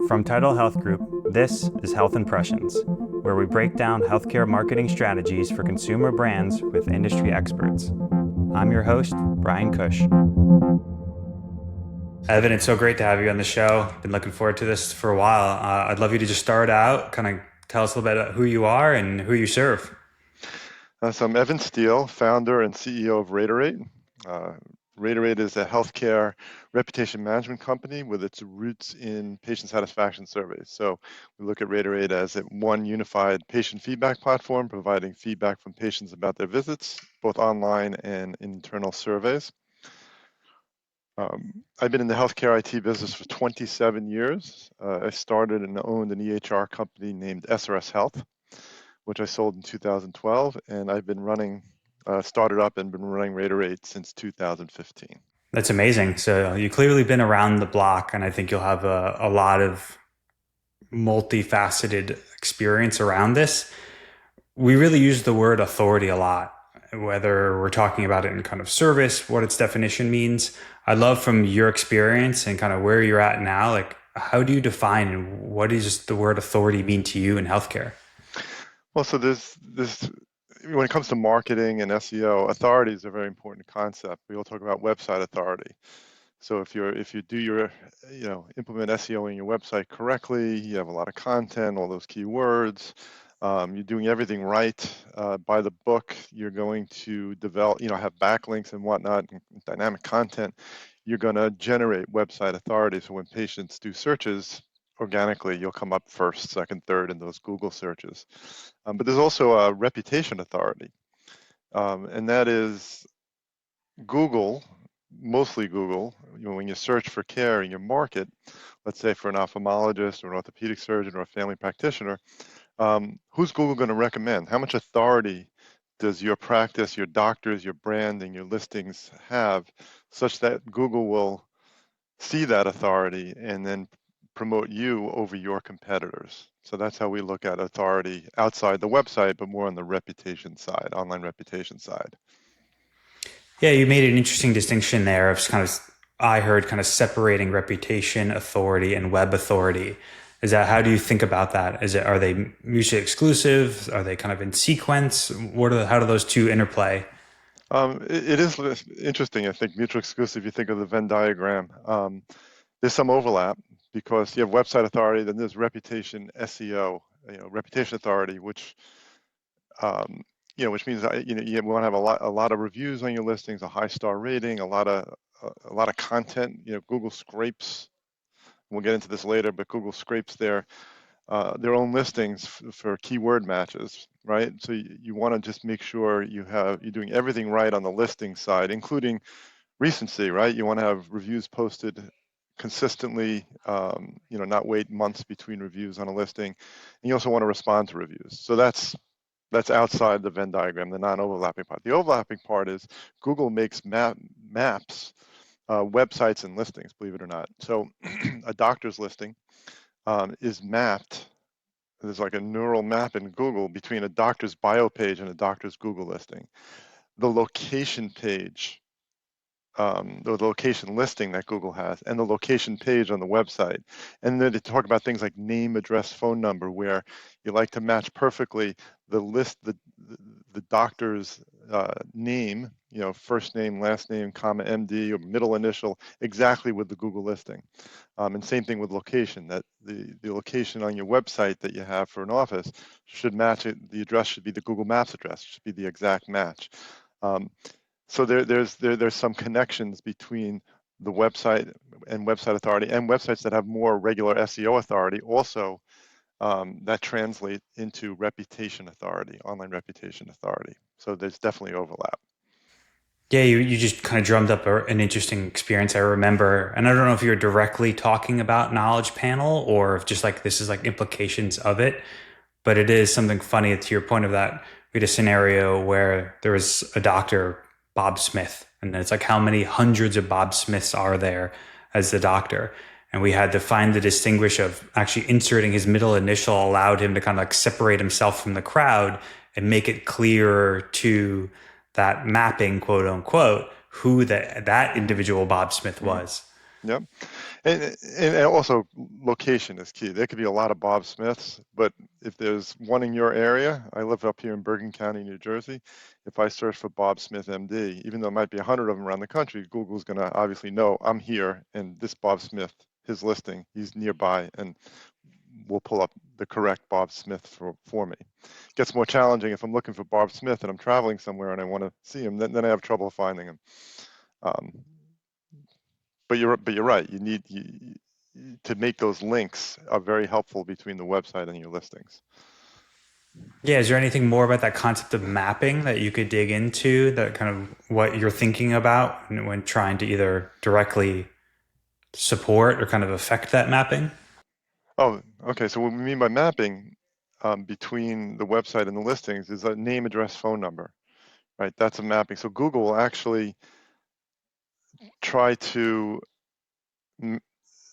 From Tidal Health Group, this is Health Impressions, where we break down healthcare marketing strategies for consumer brands with industry experts. I'm your host, Bryan Cush. Evan, it's so great to have you on the show. Been looking forward to this for a while. I'd love you to just start out, kind of tell us a little bit about who you are and who you serve. So I'm Evan Steele, founder and CEO of Rater8. Rater8 is a healthcare reputation management company with its roots in patient satisfaction surveys. So we look at Rater8 as one unified patient feedback platform, providing feedback from patients about their visits, both online and internal surveys. I've been in the healthcare IT business for 27 years. I started and owned an EHR company named SRS Health, which I sold in 2012, and I've been started up and been running Rater8 since 2015. That's amazing. So you've clearly been around the block, and I think you'll have a lot of multifaceted experience around this. We really use the word authority a lot, whether we're talking about it in kind of service, what its definition means. I'd love from your experience and kind of where you're at now, like how do you define and what does the word authority mean to you in healthcare? Well, so this when it comes to marketing and SEO, authority is a very important concept. We all talk about website authority. So if you do your, implement SEO in your website correctly, you have a lot of content, all those keywords, you're doing everything right by the book, you're going to develop, have backlinks and whatnot, and dynamic content, you're going to generate website authority. So when patients do searches, organically, you'll come up first, second, third in those Google searches. But there's also a reputation authority, and that is Google, mostly Google. When you search for care in your market, let's say for an ophthalmologist or an orthopedic surgeon or a family practitioner, who's Google going to recommend? How much authority does your practice, your doctors, your brand, and your listings have such that Google will see that authority and then promote you over your competitors? So that's how we look at authority outside the website, but more on the reputation side, online reputation side. Yeah, you made an interesting distinction there of I heard kind of separating reputation authority and web authority. How do you think about that? Are they mutually exclusive? Are they kind of in sequence? How do those two interplay? It is interesting. I think mutually exclusive, you think of the Venn diagram. There's some overlap because you have website authority, then there's reputation SEO, reputation authority, which means you want to have a lot of reviews on your listings, a high star rating, a lot of content. Google scrapes. We'll get into this later, but Google scrapes their own listings for keyword matches, right? So you want to just make sure you're doing everything right on the listing side, including recency, right? You want to have reviews posted consistently, not wait months between reviews on a listing. And you also want to respond to reviews. So that's outside the Venn diagram, the non-overlapping part. The overlapping part is Google makes maps, websites and listings, believe it or not. So a doctor's listing is mapped. There's like a neural map in Google between a doctor's bio page and a doctor's Google listing. The location page, the location listing that Google has, and the location page on the website. And then they talk about things like name, address, phone number, where you like to match perfectly the doctor's name, first name, last name, comma, MD, or middle initial, exactly with the Google listing. And same thing with location, that the location on your website that you have for an office should match it. The address should be the Google Maps address, should be the exact match. So there's some connections between the website and website authority, and websites that have more regular SEO authority also that translate into reputation authority, online reputation authority. So there's definitely overlap. Yeah, you just kind of drummed up an interesting experience I remember. And I don't know if you're directly talking about Knowledge Panel or if just like this is like implications of it, but it is something funny to your point of that. We had a scenario where there was a doctor, Bob Smith, and it's like how many hundreds of Bob Smiths are there as the doctor? And we had to find the distinguish of actually inserting his middle initial allowed him to kind of like separate himself from the crowd and make it clearer to that mapping, quote unquote, who that individual Bob Smith was. Yep. And also location is key. There could be a lot of Bob Smiths, but if there's one in your area, I live up here in Bergen County, New Jersey. If I search for Bob Smith MD, even though it might be 100 of them around the country, Google's going to obviously know I'm here and this Bob Smith, his listing, he's nearby, and will pull up the correct Bob Smith for me. It gets more challenging if I'm looking for Bob Smith and I'm traveling somewhere and I want to see him, then I have trouble finding him. Um, but you're right. To make those links are very helpful between the website and your listings. Yeah, is there anything more about that concept of mapping that you could dig into, that kind of what you're thinking about when trying to either directly support or kind of affect that mapping? Oh, okay. So what we mean by mapping between the website and the listings is a name, address, phone number, right? That's a mapping. So Google will actually try to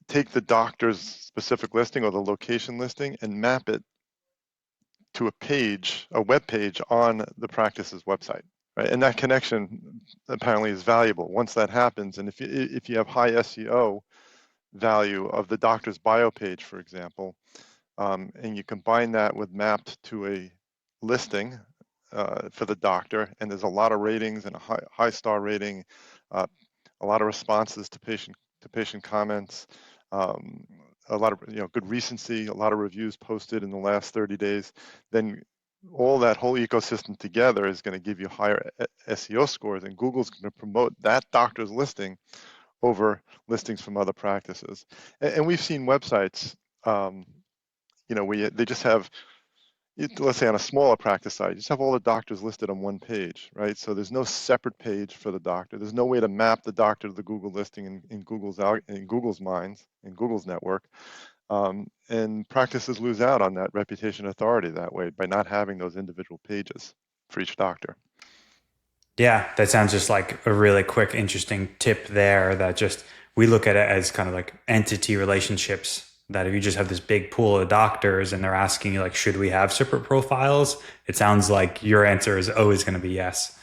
take the doctor's specific listing or the location listing and map it to a page, a web page on the practice's website. Right, and that connection apparently is valuable once that happens. And if you have high SEO value of the doctor's bio page, for example, and you combine that with mapped to a listing for the doctor, and there's a lot of ratings and a high star rating, uh, a lot of responses to patient comments, um, a lot of good recency, a lot of reviews posted in the last 30 days, then all that whole ecosystem together is going to give you higher SEO scores, and Google's going to promote that doctor's listing over listings from other practices. And we've seen websites, they just have, let's say on a smaller practice site, you just have all the doctors listed on one page, right? So there's no separate page for the doctor. There's no way to map the doctor to the Google listing in Google's minds, in Google's network. And practices lose out on that reputation authority that way by not having those individual pages for each doctor. Yeah, that sounds just like a really quick, interesting tip there that just we look at it as kind of like entity relationships. That if you just have this big pool of doctors and they're asking you, like, should we have separate profiles? It sounds like your answer is always going to be yes.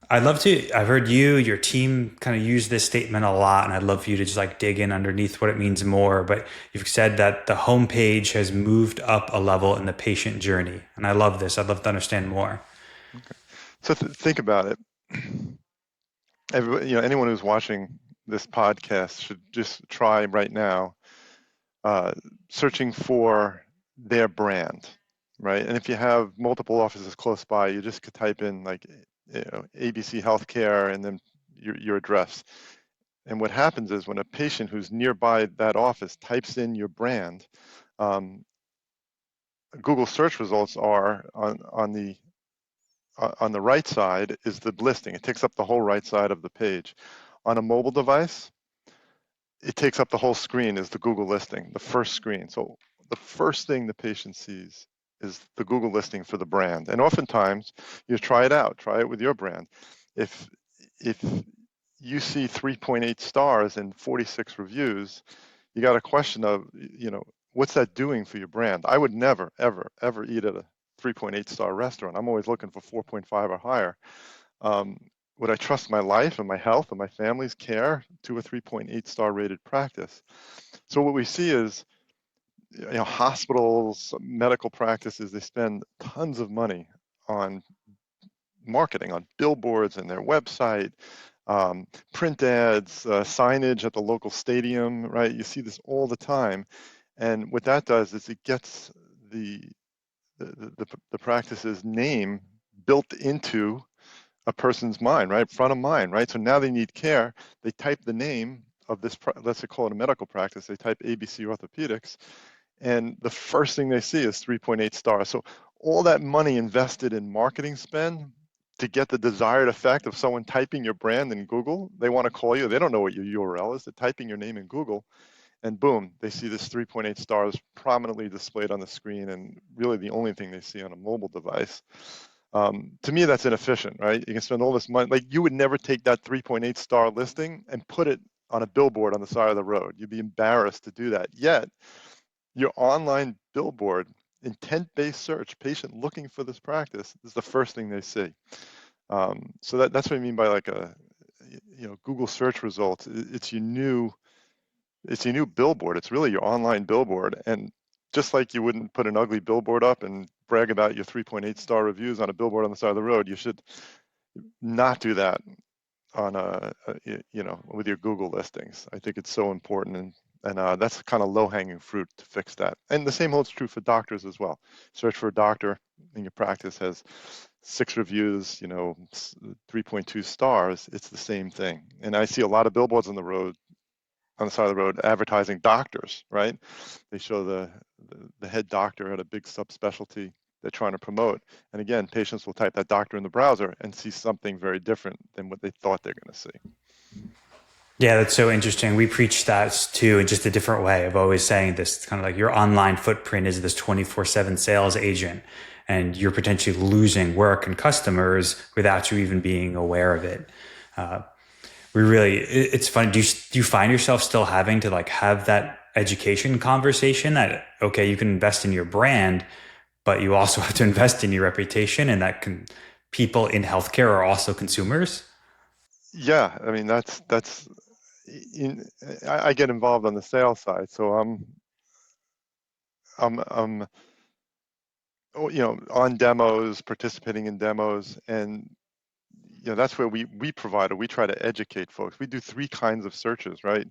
I'd love to. I've heard your team kind of use this statement a lot, and I'd love for you to just like dig in underneath what it means more. But you've said that the homepage has moved up a level in the patient journey. And I love this. I'd love to understand more. Okay. So think about it. Anyone who's watching this podcast should just try right now uh, searching for their brand, right? And if you have multiple offices close by, you just could type in like ABC Healthcare and then your address. And what happens is when a patient who's nearby that office types in your brand, um, Google search results are on the right side is the listing. It takes up the whole right side of the page. On a mobile device, it takes up the whole screen is the Google listing, the first screen. So the first thing the patient sees is the Google listing for the brand. And oftentimes you try it out, try it with your brand. If if you see 3.8 stars and 46 reviews, you got a question of, what's that doing for your brand? I would never, ever, ever eat at a 3.8 star restaurant. I'm always looking for 4.5 or higher. Um, would I trust my life and my health and my family's care to a 3.8 star rated practice? So what we see is, hospitals, medical practices, they spend tons of money on marketing, on billboards and their website, print ads, signage at the local stadium, right? You see this all the time. And what that does is it gets the practice's name built into a person's mind, right? Front of mind, right? So now they need care. They type the name of this, let's call it a medical practice. They type ABC Orthopedics, and the first thing they see is 3.8 stars. So all that money invested in marketing spend to get the desired effect of someone typing your brand in Google, they want to call you. They don't know what your URL is. They're typing your name in Google, and boom, they see this 3.8 stars prominently displayed on the screen, and really the only thing they see on a mobile device. To me, that's inefficient, right? You can spend all this money. Like, you would never take that 3.8 star listing and put it on a billboard on the side of the road. You'd be embarrassed to do that. Yet, your online billboard, intent-based search, patient looking for this practice, is the first thing they see. So that's what I mean by like Google search results. It's your new It's your new billboard. It's really your online billboard. And just like you wouldn't put an ugly billboard up and brag about your 3.8 star reviews on a billboard on the side of the road, you should not do that on with your Google listings. I think it's so important, and that's kind of low-hanging fruit to fix that. And the same holds true for doctors as well. Search for a doctor in your practice has 6 reviews, 3.2 stars. It's the same thing. And I see a lot of billboards on the side of the road advertising doctors, right? They show the head doctor at a big subspecialty they're trying to promote. And again, patients will type that doctor in the browser and see something very different than what they thought they're going to see. Yeah, that's so interesting. We preach that too in just a different way of always saying this kind of like your online footprint is this 24/7 sales agent, and you're potentially losing work and customers without you even being aware of it. Uh, it's funny. Do you find yourself still having to like have that education conversation that, okay, you can invest in your brand, but you also have to invest in your reputation, and people in healthcare are also consumers? Yeah, I mean that's in, I get involved on the sales side, so I'm on demos, participating in demos, and that's where we provide, or we try to educate folks. We do 3 kinds of searches, right?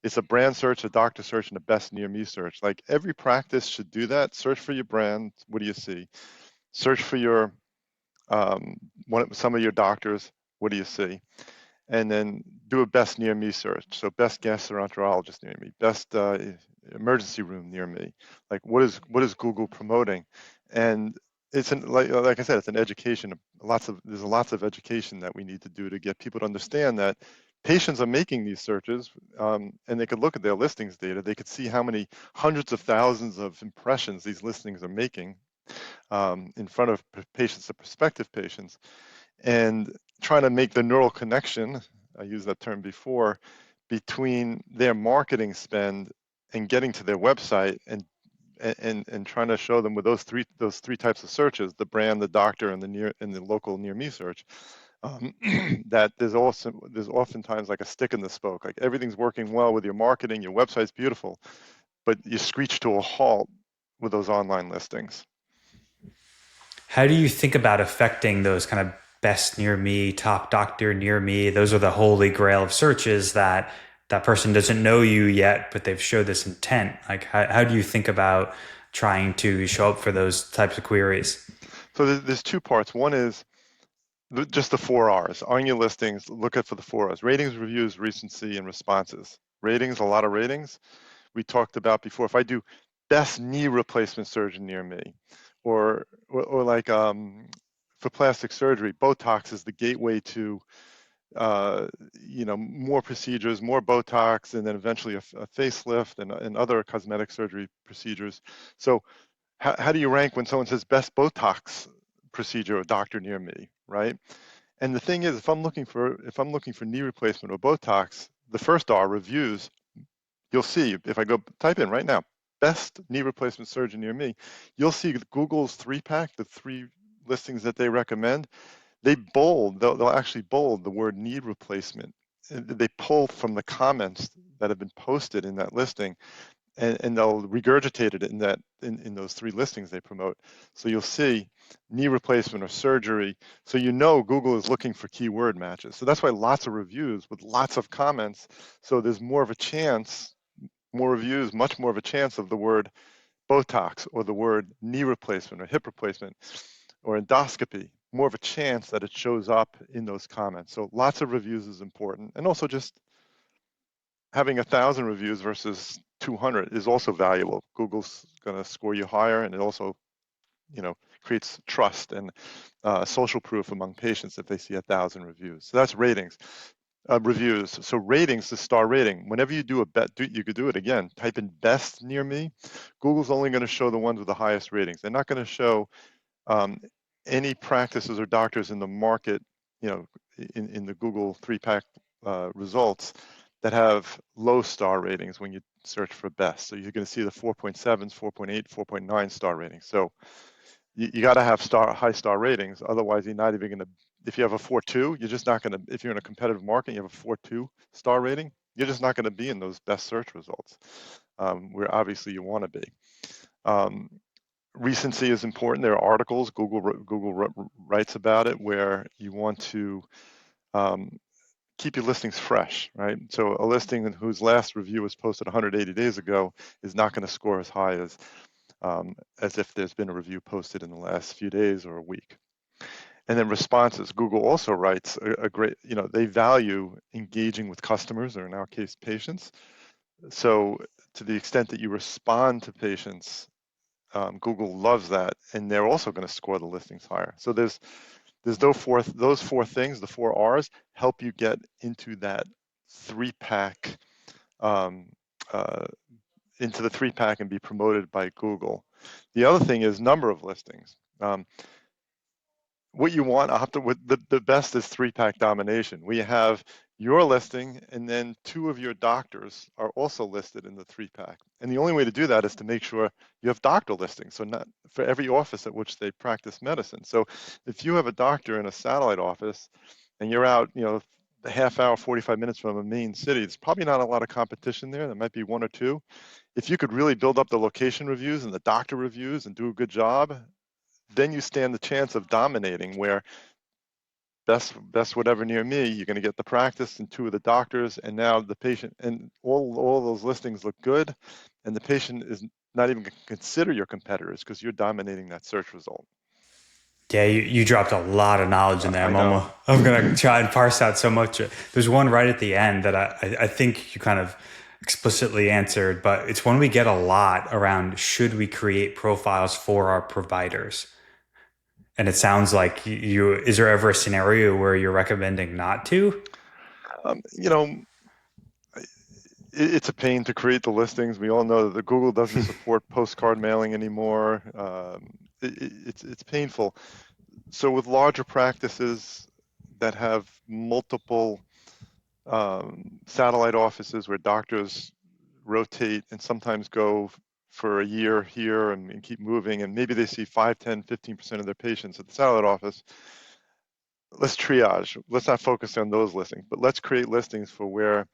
It's a brand search, a doctor search, and a best near me search. Like every practice should do that. Search for your brand. What do you see? Search for your um, some of your doctors. What do you see? And then do a best near me search. So best gastroenterologist near me, best emergency room near me. Like what is Google promoting? And like I said, it's an education. There's lots of education that we need to do to get people to understand that patients are making these searches, and they could look at their listings data. They could see how many hundreds of thousands of impressions these listings are making in front of patients or prospective patients, and trying to make the neural connection, I used that term before, between their marketing spend and getting to their website, and trying to show them with those three types of searches, the brand, the doctor, and the local near me search, um, that there's oftentimes like a stick in the spoke. Like everything's working well with your marketing, your website's beautiful, but you screech to a halt with those online listings. How do you think about affecting those kind of best near me, top doctor near me? Those are the holy grail of searches that that person doesn't know you yet, but they've showed this intent. Like, how do you think about trying to show up for those types of queries? So there's 2 parts. One is just the 4 R's. On your listings, look at for the 4 R's: ratings, reviews, recency, and responses. Ratings, a lot of ratings. We talked about before. If I do best knee replacement surgeon near me, or like for plastic surgery, Botox is the gateway to more procedures, more Botox, and then eventually a facelift and other cosmetic surgery procedures. So how do you rank when someone says best Botox procedure or doctor near me, right? And the thing is, if I'm looking for knee replacement or Botox, the first R, reviews, you'll see if I go type in right now, best knee replacement surgeon near me, you'll see Google's 3-pack, the 3 listings that they recommend. They'll actually bold the word knee replacement. They pull from the comments that have been posted in that listing, and they'll regurgitate it in those 3 listings they promote. So you'll see knee replacement or surgery. So Google is looking for keyword matches. So that's why lots of reviews with lots of comments. So there's more of a chance, more reviews, much more of a chance of the word Botox or the word knee replacement or hip replacement or endoscopy, more of a chance that it shows up in those comments. So lots of reviews is important. And also just having 1,000 reviews versus 200 is also valuable. Google's going to score you higher, and it also, creates trust and social proof among patients if they see 1,000 reviews. So that's ratings, reviews. So ratings, the star rating. Whenever you do you could do it again. Type in best near me. Google's only going to show the ones with the highest ratings. They're not going to show um, any practices or doctors in the market, in the Google 3-pack results that have low star ratings when you search for best. So you're going to see the 4.7s, 4.8, 4.9 star ratings. So you got to have high star ratings. Otherwise, you're not even going to, if you have a 4.2, you're just not going to, if you're in a competitive market, you have a 4.2 star rating, you're just not going to be in those best search results, where obviously you want to be. Um, Recency is important. There are articles Google writes about it where you want to um, keep your listings fresh, right? So a listing whose last review was posted 180 days ago is not going to score as high as if there's been a review posted in the last few days or a week. And then responses. Google also writes a great, they value engaging with customers, or in our case, patients. So to the extent that you respond to patients, Google loves that, and they're also going to score the listings higher. So there's those four things, the four R's, help you get into that three-pack, um, uh, into the three-pack and be promoted by Google. The other thing is number of listings. What you want, the best is three-pack domination. We have your listing, and then two of your doctors are also listed in the three-pack. And the only way to do that is to make sure you have doctor listings, so not for every office at which they practice medicine. So if you have a doctor in a satellite office and you're out, a half hour, 45 minutes from a main city, there's probably not a lot of competition there. There might be one or two. If you could really build up the location reviews and the doctor reviews and do a good job, then you stand the chance of dominating, where best whatever near me, you're going to get the practice and two of the doctors, and now the patient, and all those listings look good, and the patient is not even going to consider your competitors because you're dominating that search result. Yeah, you dropped a lot of knowledge in there. I know. I'm gonna try and parse out so much. There's one right at the end that I think you kind of explicitly answered, but it's one we get a lot around: should we create profiles for our providers? And it sounds like is there ever a scenario where you're recommending not to? Um, you know, it's a pain to create the listings. We all know that the Google doesn't support postcard mailing anymore. It's painful. So with larger practices that have multiple satellite offices where doctors rotate and sometimes go for a year here and keep moving, and maybe they see 5, 10, 15% of their patients at the satellite office, let's triage. Let's not focus on those listings, but let's create listings for where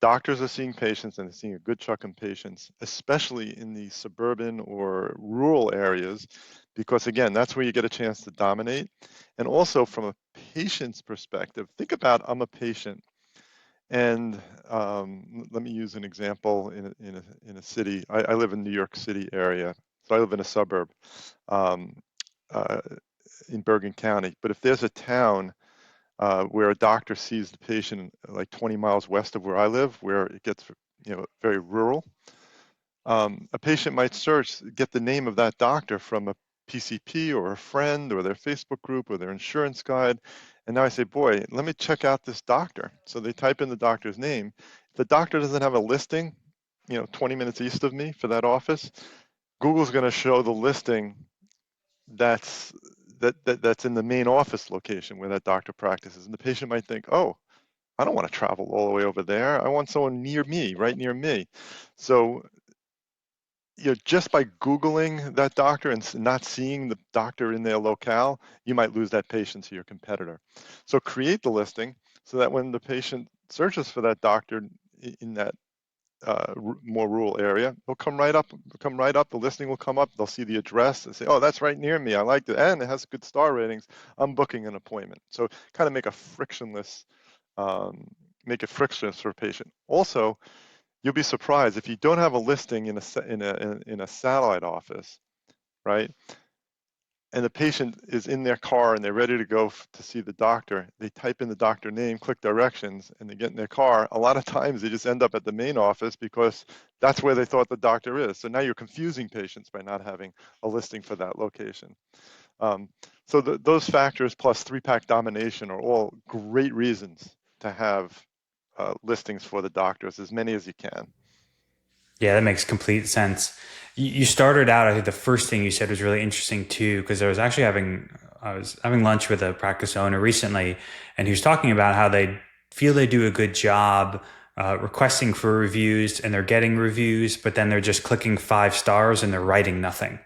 doctors are seeing patients and they're seeing a good chunk of patients, especially in the suburban or rural areas, because again, that's where you get a chance to dominate. And also from a patient's perspective, think about, I'm a patient, and let me use an example in a city. I live in New York City area, so I live in a suburb um, uh, in Bergen County. But if there's a town where a doctor sees the patient like 20 miles west of where I live, where it gets very rural, a patient might get the name of that doctor from a PCP or a friend or their Facebook group or their insurance guide. And now I say, boy, let me check out this doctor. So they type in the doctor's name. If the doctor doesn't have a listing, 20 minutes east of me for that office, Google's going to show the listing that's in the main office location where that doctor practices. And the patient might think, oh, I don't want to travel all the way over there. I want someone near me, right near me. So just by Googling that doctor and not seeing the doctor in their locale, you might lose that patient to your competitor. So create the listing so that when the patient searches for that doctor in that more rural area, they'll come right up. The listing will come up. They'll see the address and say, "Oh, that's right near me. I like it, and it has good star ratings. I'm booking an appointment." So kind of um, make it frictionless for a patient. Also, you'll be surprised if you don't have a listing in a satellite office, right? And the patient is in their car and they're ready to go to see the doctor. They type in the doctor name, click directions, and they get in their car. A lot of times they just end up at the main office because that's where they thought the doctor is. So now you're confusing patients by not having a listing for that location. Um, so those factors plus three-pack domination are all great reasons to have listings for the doctors, as many as you can. Yeah, that makes complete sense. You started out, I think the first thing you said was really interesting too, because I was having lunch with a practice owner recently, and he was talking about how they feel they do a good job requesting for reviews and they're getting reviews, but then they're just clicking 5 stars and they're writing nothing.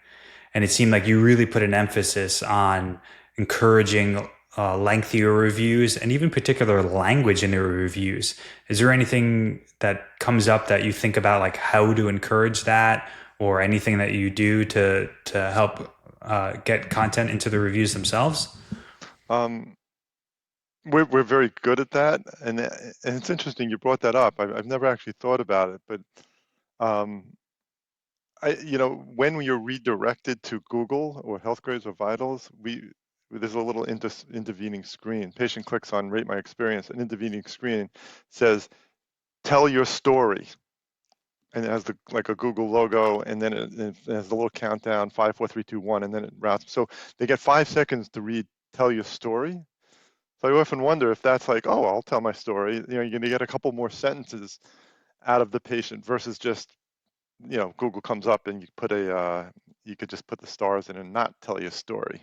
And it seemed like you really put an emphasis on encouraging lengthier reviews and even particular language in their reviews. Is there anything that comes up that you think about, like how to encourage that, or anything that you do to help get content into the reviews themselves? Um, we're very good at that, and it's interesting you brought that up. I've never actually thought about it, but um, when you're redirected to Google or Health Grades or Vitals, there's a little intervening screen. Patient clicks on Rate My Experience, an intervening screen says, "Tell your story," and it has like a Google logo, and then it has the little countdown, 5, 4, 3, 2, 1, and then it routes. So they get 5 seconds to read "Tell your story." So I often wonder if that's like, oh, I'll tell my story. You're going to get a couple more sentences out of the patient versus just, Google comes up and you could just put the stars in and not tell your story.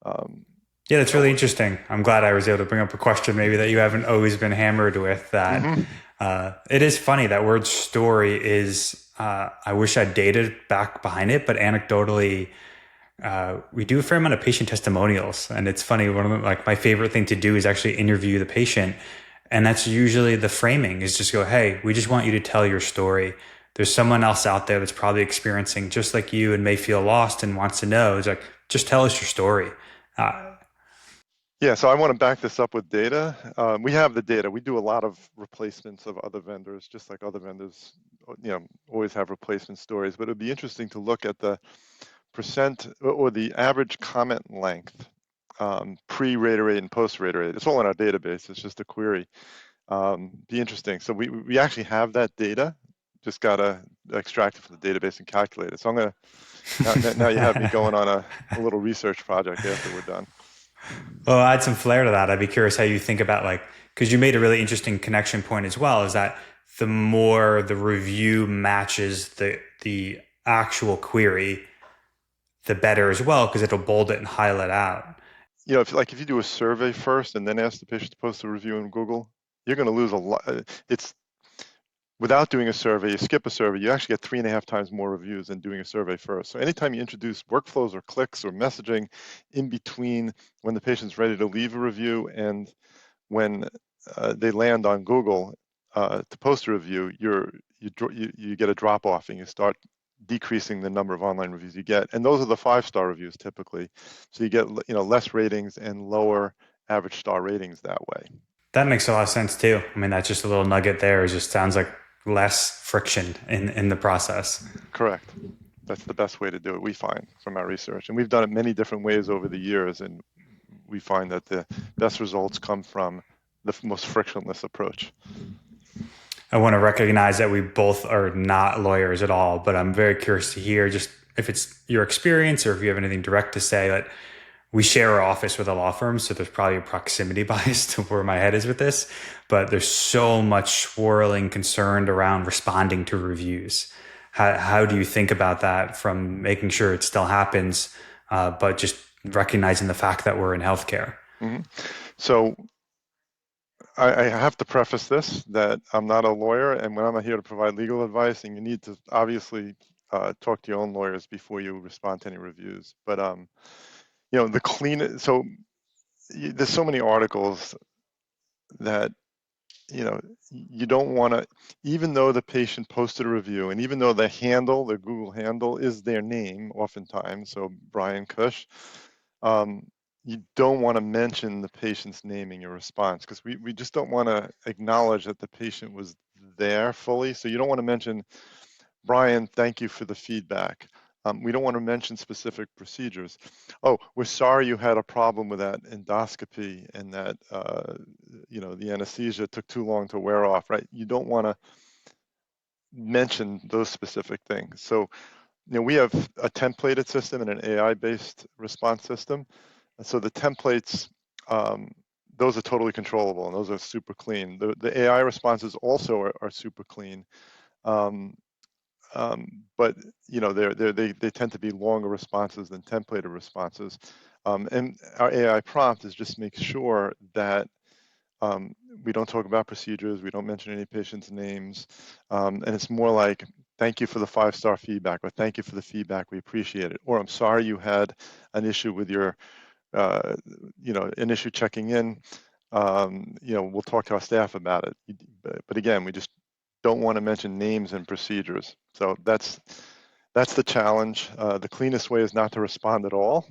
Um, Yeah, that's really oh, interesting. I'm glad I was able to bring up a question maybe that you haven't always been hammered with. That mhm. it is funny that word story is. I wish I dated back behind it, but anecdotally, we do a fair amount of patient testimonials, and it's funny. One of them, like my favorite thing to do is actually interview the patient, and that's usually the framing is just go, "Hey, we just want you to tell your story. There's someone else out there that's probably experiencing just like you and may feel lost and wants to know." It's like, just tell us your story. Uh, Yeah, so I want to back this up with data. We have the data. We do a lot of replacements of other vendors, just like other vendors, always have replacement stories. But it'd be interesting to look at the percent or the average comment length pre-Rater8 and post-Rater8. It's all in our database. It's just a query. Be interesting. So we actually have that data. Just gotta extract it from the database and calculate it. So I'm gonna now you have me going on a little research project after we're done. Well, add some flair to that. I'd be curious how you think about like, because you made a really interesting connection point as well, is that the more the review matches the actual query, the better as well, because it'll bold it and highlight out. If you do a survey first and then ask the patient to post a review in Google, you're going to lose a lot. It's without doing a survey, you skip a survey, you actually get 3.5 times more reviews than doing a survey first. So anytime you introduce workflows or clicks or messaging in between when the patient's ready to leave a review and when they land on Google to post a review, you get a drop off and you start decreasing the number of online reviews you get, and those are the 5-star reviews typically. So you get less ratings and lower average star ratings that way. That makes a lot of sense too. I mean, that's just a little nugget there. It just sounds like less friction in the process. Correct. That's the best way to do it, we find from our research, and we've done it many different ways over the years, and we find that the best results come from the most frictionless approach. I want to recognize that we both are not lawyers at all, but I'm very curious to hear just if it's your experience or if you have anything direct to say. That we share our office with a law firm, so there's probably a proximity bias to where my head is with this. But there's so much swirling concern around responding to reviews. How do you think about that from making sure it still happens, but just recognizing the fact that we're in healthcare? Mm-hmm. So I have to preface this that I'm not a lawyer, and when I'm not here to provide legal advice, and you need to obviously talk to your own lawyers before you respond to any reviews. But the clean. So there's so many articles that you don't want to, even though the patient posted a review, and even though the Google handle is their name, oftentimes, so Bryan Cush. Um, you don't want to mention the patient's name in your response because we just don't want to acknowledge that the patient was there fully. So you don't want to mention, Bryan, thank you for the feedback. We don't want to mention specific procedures. Oh, we're sorry you had a problem with that endoscopy and that, the anesthesia took too long to wear off, right? You don't want to mention those specific things. So, we have a templated system and an AI-based response system. And so the templates, those are totally controllable and those are super clean. The AI responses also are super clean. Um, but they tend to be longer responses than templated responses. And our AI prompt is just make sure that we don't talk about procedures, we don't mention any patients' names, and it's more like, thank you for the 5-star feedback, or thank you for the feedback, we appreciate it, or I'm sorry you had an issue with your uh, an issue checking in, we'll talk to our staff about it. But again, we just don't want to mention names and procedures. So that's the challenge. The cleanest way is not to respond at all.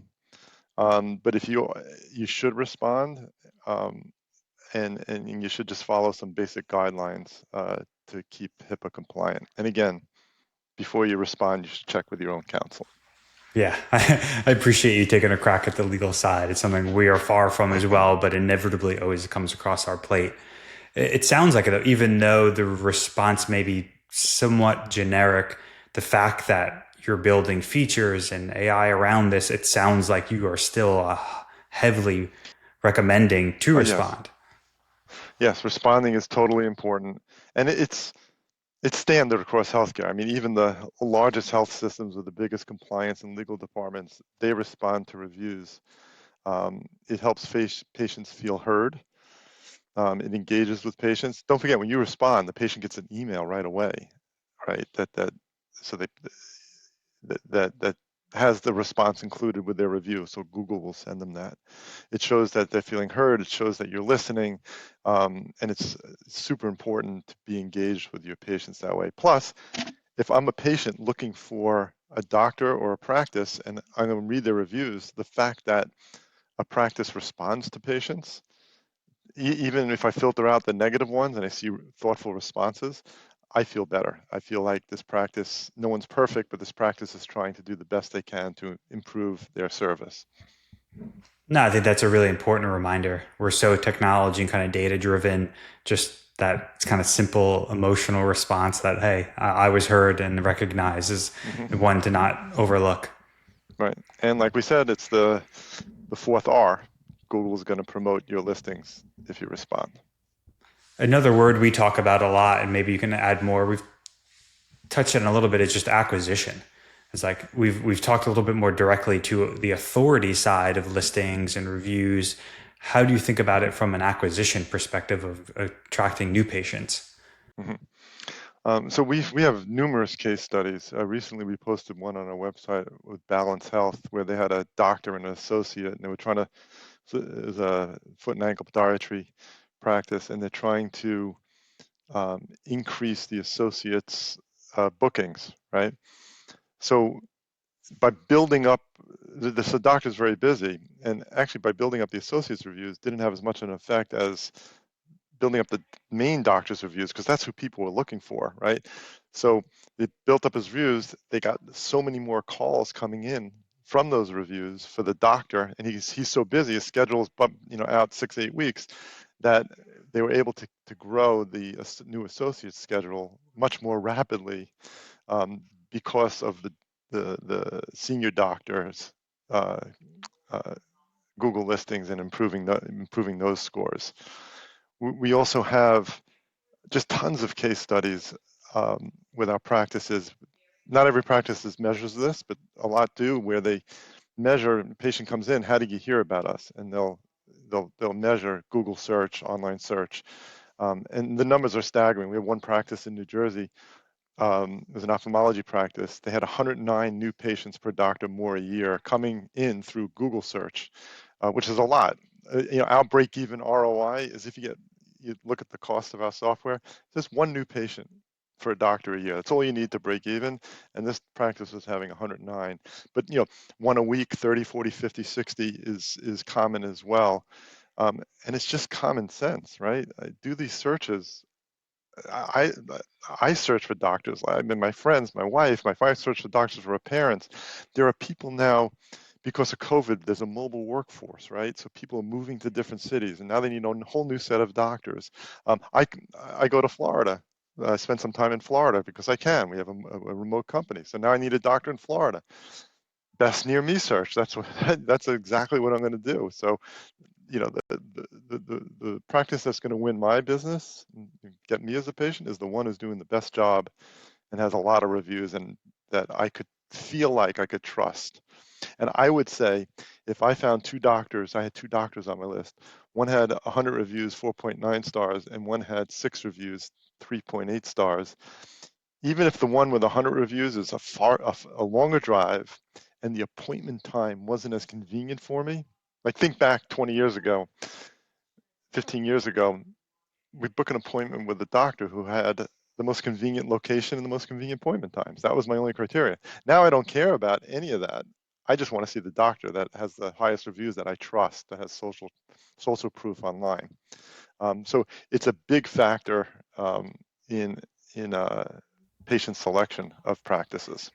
But if you should respond, um, and you should just follow some basic guidelines to keep HIPAA compliant. And again, before you respond, you should check with your own counsel. Yeah, I appreciate you taking a crack at the legal side. It's something we are far from as well, but inevitably always comes across our plate. It sounds like it, even though the response may be somewhat generic, the fact that you're building features and AI around this, it sounds like you are still heavily recommending to Oh yes, respond. yes, responding is totally important, and it's standard across healthcare. I mean, even the largest health systems with the biggest compliance and legal departments, they respond to reviews. It helps patients feel heard. It engages with patients. Don't forget, when you respond, the patient gets an email right away, right? So that has the response included with their review. So Google will send them that. It shows that they're feeling heard. It shows that you're listening, and it's super important to be engaged with your patients that way. Plus, if I'm a patient looking for a doctor or a practice, and I'm going to read their reviews, the fact that a practice responds to patients, even if I filter out the negative ones and I see thoughtful responses, I feel better. I feel like this practice, no one's perfect, but this practice is trying to do the best they can to improve their service. No, I think that's a really important reminder. We're so technology and kind of data driven, just that it's kind of simple emotional response that, hey, I was heard and recognized is Hmm. one to not overlook. Right. And like we said, it's the fourth R. Google is going to promote your listings if you respond. Another word we talk about a lot, and maybe you can add more, we've touched on a little bit, is just acquisition. It's like we've talked a little bit more directly to the authority side of listings and reviews. How do you think about it from an acquisition perspective of attracting new patients? Hmm. So we have numerous case studies. Recently, we posted one on our website with Balance Health, where they had a doctor and an associate, and they were trying to. So it was a foot and ankle podiatry practice, and they're trying to increase the associates' bookings, right? So by building up, the doctor's very busy, and actually by building up the associates' reviews, didn't have as much an effect as building up the main doctor's reviews, because that's who people were looking for, right? So they built up his reviews. They got so many more calls coming in from those reviews for the doctor, and he's so busy, his schedule's out 6-8 weeks, that they were able to grow the new associate schedule much more rapidly, because of the senior doctors uh, uh, Google listings and improving those scores. We also have just tons of case studies with our practices. Not every practice measures this, but a lot do, where they measure. A patient comes in, how did you hear about us? And they'll measure Google search, online search, and the numbers are staggering. We have one practice in New Jersey. It was an ophthalmology practice. They had 109 new patients per doctor more a year coming in through Google search, which is a lot. Our break-even ROI is, if you look at the cost of our software, just one new patient for a doctor a year. That's all you need to break even. And this practice was having 109. But one a week, 30, 40, 50, 60 is common as well. And it's just common sense, right? I do these searches. I I search for doctors. I mean, my friends, my wife search for doctors for her parents. There are people now, because of COVID, there's a mobile workforce, right? So people are moving to different cities, and now they need a whole new set of doctors. I go to Florida. I spend some time in Florida because I can. We have a remote company, so now I need a doctor in Florida. Best near me search. That's what that's exactly what I'm going to do. So the practice that's going to win my business, and get me as a patient, is the one who's doing the best job and has a lot of reviews, and that I could feel like I could trust. And I would say, if I found two doctors, I had two doctors on my list. One had 100 reviews, 4.9 stars, and one had 6 reviews, 3.8 stars. Even if the one with 100 reviews is a longer drive, and the appointment time wasn't as convenient for me, Like think back 20 years ago, 15 years ago, we book an appointment with a doctor who had the most convenient location and the most convenient appointment times. That was my only criteria. Now I don't care about any of that. I just want to see the doctor that has the highest reviews, that I trust, that has social proof online. So it's a big factor in patient selection of practices.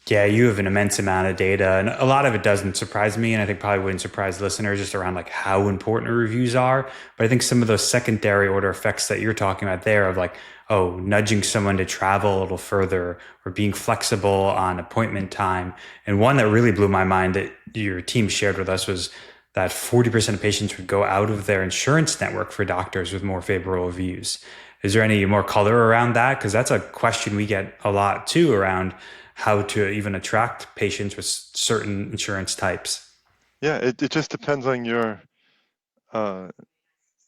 Yeah, you have an immense amount of data, and a lot of it doesn't surprise me, and I think probably wouldn't surprise listeners just around like how important reviews are. But I think some of those secondary order effects that you're talking about there of like, oh, nudging someone to travel a little further or being flexible on appointment time. And one that really blew my mind that your team shared with us was that 40% of patients would go out of their insurance network for doctors with more favorable reviews. Is there any more color around that? Because that's a question we get a lot too around how to even attract patients with certain insurance types. Yeah, it just depends on uh,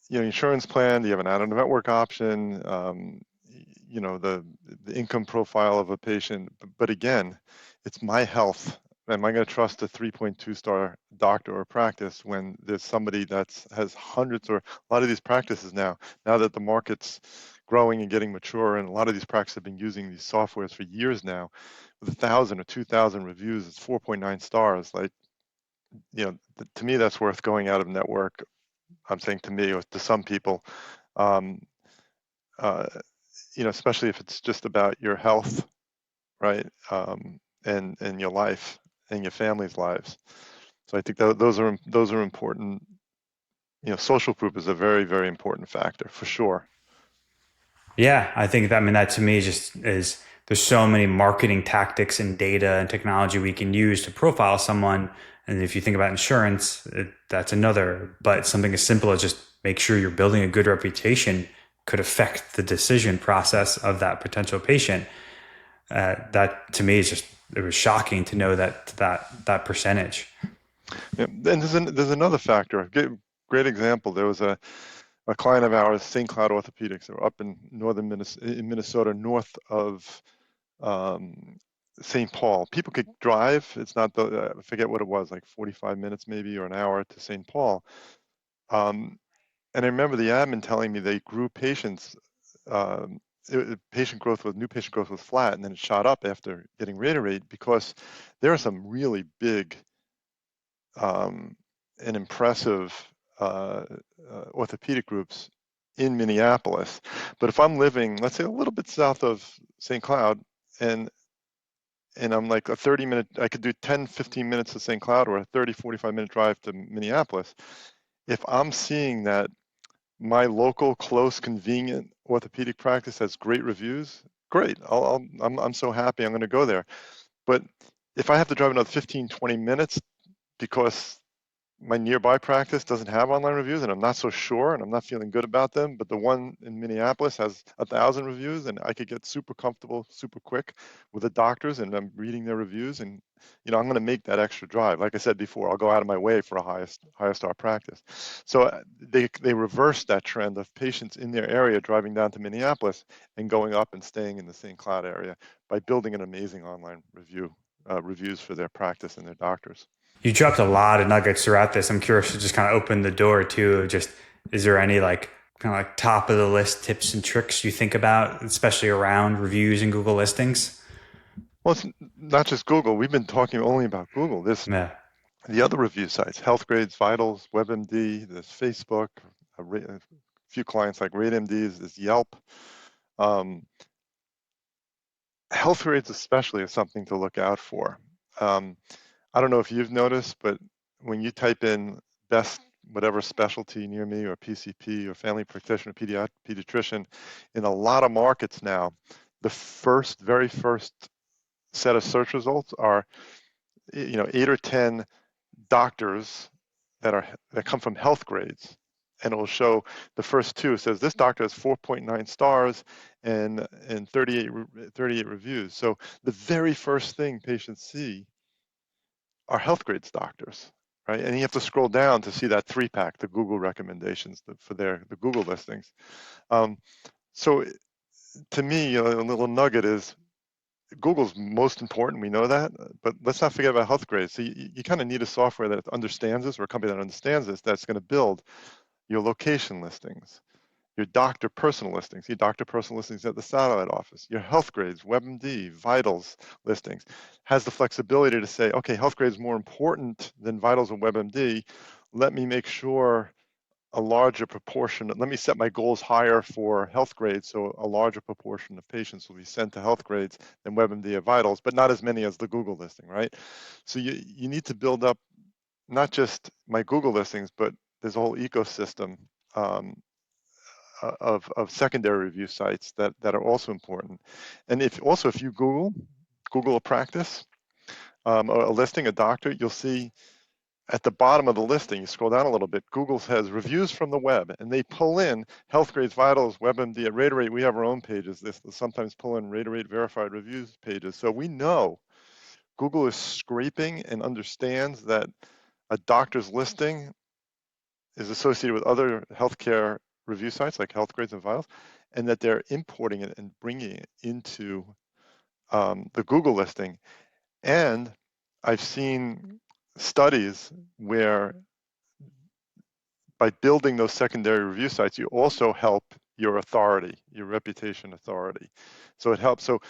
your insurance plan. Do you have an out-of-network option? The income profile of a patient. But again, it's my health. Am I going to trust a 3.2-star doctor or practice when there's somebody that has hundreds, or a lot of these practices now that the market's growing and getting mature, and a lot of these practices have been using these softwares for years now, with 1,000 or 2,000 reviews, it's 4.9 stars. Like, to me, that's worth going out of network. I'm saying to me or to some people, um, uh, especially if it's just about your health, right? And your life and your family's lives. So I think those are important. Social proof is a very, very important factor for sure. Yeah, I think that, I mean, that to me just is there's so many marketing tactics and data and technology we can use to profile someone. And if you think about insurance, that's another. But something as simple as just make sure you're building a good reputation could affect the decision process of that potential patient. That to me is just it was shocking to know that percentage. Yeah, and there's another factor. Great example. There was a client of ours, St. Cloud Orthopedics. They were up in northern Minnesota, north of um, St. Paul. People could drive. It's not I forget what it was, like 45 minutes maybe or an hour to St. Paul. Um, and I remember the admin telling me they grew patients. Um, new patient growth was flat, and then it shot up after getting Rater8 because there are some really big um, and impressive uh, orthopedic groups in Minneapolis. But if I'm living, let's say, a little bit south of St. Cloud, and I'm like a 30-minute, I could do 10, 15 minutes to St. Cloud or a 30, 45-minute drive to Minneapolis. If I'm seeing that my local, close, convenient orthopedic practice has great reviews, great. I'm so happy I'm going to go there. But if I have to drive another 15, 20 minutes because my nearby practice doesn't have online reviews and I'm not so sure and I'm not feeling good about them, but the one in Minneapolis has 1,000 reviews and I could get super comfortable super quick with the doctors and I'm reading their reviews, and I'm going to make that extra drive. Like I said before, I'll go out of my way for a higher star practice. So they reversed that trend of patients in their area driving down to Minneapolis and going up and staying in the St. Cloud area by building an amazing online reviews for their practice and their doctors. You dropped a lot of nuggets throughout this. I'm curious to just kind of open the door to just is there any like kind of like top of the list tips and tricks you think about, especially around reviews and Google listings? Well, it's not just Google. We've been talking only about Google. There's Yeah. the other review sites, Healthgrades, Vitals, WebMD, there's Facebook, a few clients like RateMD, there's Yelp. Um, Healthgrades especially is something to look out for. Um, I don't know if you've noticed, but when you type in best whatever specialty near me or PCP or family practitioner, pediatrician, in a lot of markets now, the very first set of search results are 8 or 10 doctors that come from Healthgrades, and it will show the first two. It says this doctor has 4.9 stars and 38 reviews. So the very first thing patients see are Healthgrades doctors, right? And you have to scroll down to see that 3-pack, the Google recommendations for the Google listings. So to me, a little nugget is Google's most important, we know that, but let's not forget about health grades. So you kind of need a software that understands this, or a company that understands this, that's going to build your location listings, your doctor personal listings, your doctor personal listings at the satellite office, your health grades, WebMD, vitals listings, has the flexibility to say, okay, health grade is more important than vitals and WebMD. Let me make sure a larger proportion, let me set my goals higher for health grades, so a larger proportion of patients will be sent to health grades than WebMD or vitals, but not as many as the Google listing, right? So you need to build up not just my Google listings, but there's a whole ecosystem um, of secondary review sites that are also important. And if you Google a practice, a listing, a doctor, you'll see at the bottom of the listing, you scroll down a little bit, Google has reviews from the web, and they pull in Health Grades, Vitals, WebMD. At Rater8, we have our own pages. They sometimes pull in Rater8 verified reviews pages. So we know Google is scraping and understands that a doctor's listing is associated with other healthcare review sites like Health Grades and Vitals, and that they're importing it and bringing it into the Google listing. And I've seen studies where by building those secondary review sites, you also help your authority, your reputation authority. So it helps. So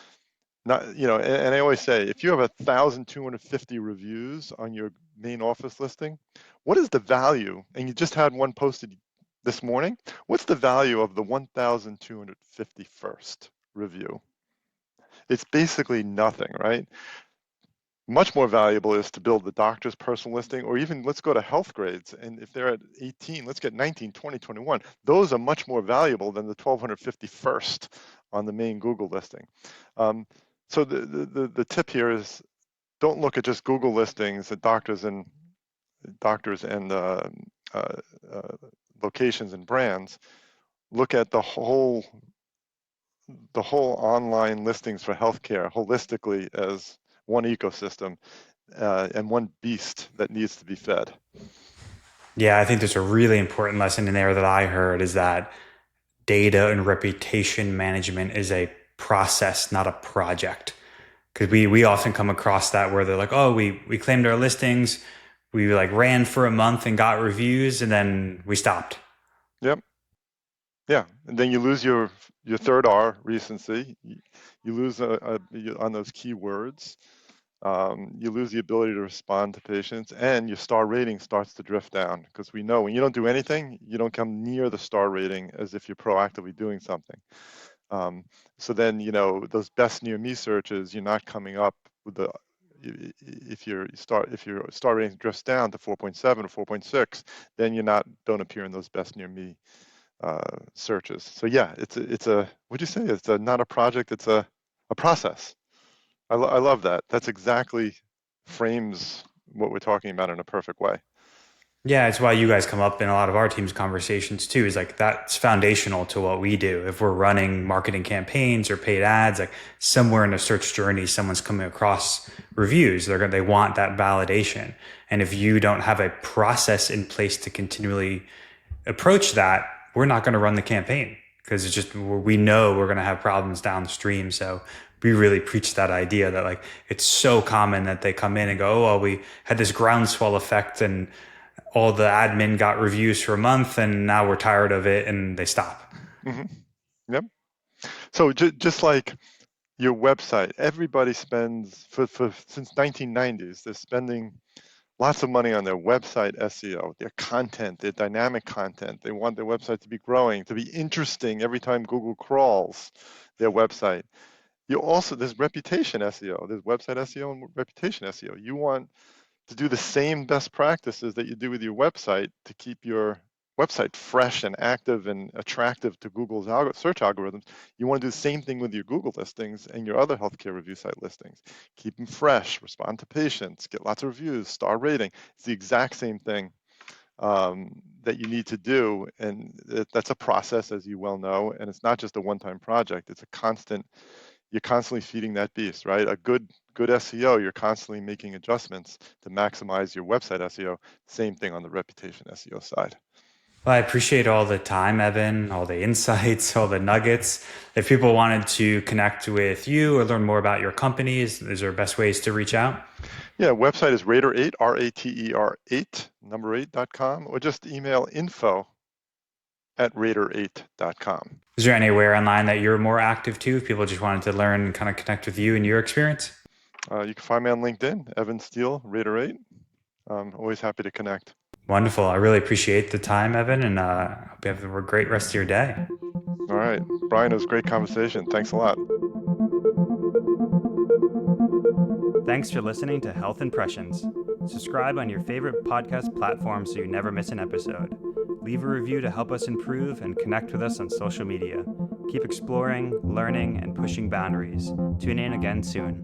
not, and I always say, if you have 1,250 reviews on your main office listing, what is the value? And you just had one posted this morning. What's the value of the 1,251st review? It's basically nothing, right? Much more valuable is to build the doctor's personal listing, or even let's go to health grades. And if they're at 18, let's get 19, 20, 21. Those are much more valuable than the 1,251st on the main Google listing. Um, so the tip here is don't look at just Google listings at doctors and uh, uh, locations and brands. Look at the whole online listings for healthcare holistically as one ecosystem and one beast that needs to be fed. Yeah, I think there's a really important lesson in there that I heard is that data and reputation management is a process, not a project. Because we often come across that where they're like, oh, we claimed our listings, we like ran for a month and got reviews, and then we stopped. Yep. Yeah. And then you lose your third R, recency. You lose on those keywords. You lose the ability to respond to patients, and your star rating starts to drift down because we know when you don't do anything, you don't come near the star rating as if you're proactively doing something. Um, so then, those best near me searches, you're not coming up with if your star rating drifts down to 4.7 or 4.6, then don't appear in those best near me searches. So yeah, what'd you say? Not a project, it's a process. I love that. That's exactly frames what we're talking about in a perfect way. Yeah, it's why you guys come up in a lot of our team's conversations too. Is like that's foundational to what we do. If we're running marketing campaigns or paid ads, like somewhere in the search journey, someone's coming across reviews. They want that validation. And if you don't have a process in place to continually approach that, we're not going to run the campaign because it's just we know we're going to have problems downstream. So we really preach that idea that like it's so common that they come in and go, oh, well, we had this groundswell effect and all the admin got reviews for a month and now we're tired of it and they stop. Hmm. Yep. So just like your website, everybody spends for since 1990s, they're spending lots of money on their website SEO, their content, their dynamic content. They want their website to be growing, to be interesting every time Google crawls their website. There's reputation SEO, there's website SEO and reputation SEO. You want to do the same best practices that you do with your website to keep your website fresh and active and attractive to Google's search algorithms. You want to do the same thing with your Google listings and your other healthcare review site listings. Keep them fresh, respond to patients, get lots of reviews, star rating. It's the exact same thing that you need to do. And that's a process, as you well know, and it's not just a one-time project. It's a constant, you're constantly feeding that beast, right? A good SEO, you're constantly making adjustments to maximize your website SEO. Same thing on the reputation SEO side. Well, I appreciate all the time, Evan, all the insights, all the nuggets. If people wanted to connect with you or learn more about your companies, is there best ways to reach out? Yeah, website is Rater8, Rater 8, number 8.com, or just email info@rater8.com. Is there anywhere online that you're more active to if people just wanted to learn and kind of connect with you and your experience? You can find me on LinkedIn, Evan Steele, Rater8. Always happy to connect. Wonderful. I really appreciate the time, Evan, and hope you have a great rest of your day. All right, Bryan, it was a great conversation. Thanks a lot. Thanks for listening to Health Impressions. Subscribe on your favorite podcast platform so you never miss an episode. Leave a review to help us improve and connect with us on social media. Keep exploring, learning, and pushing boundaries. Tune in again soon.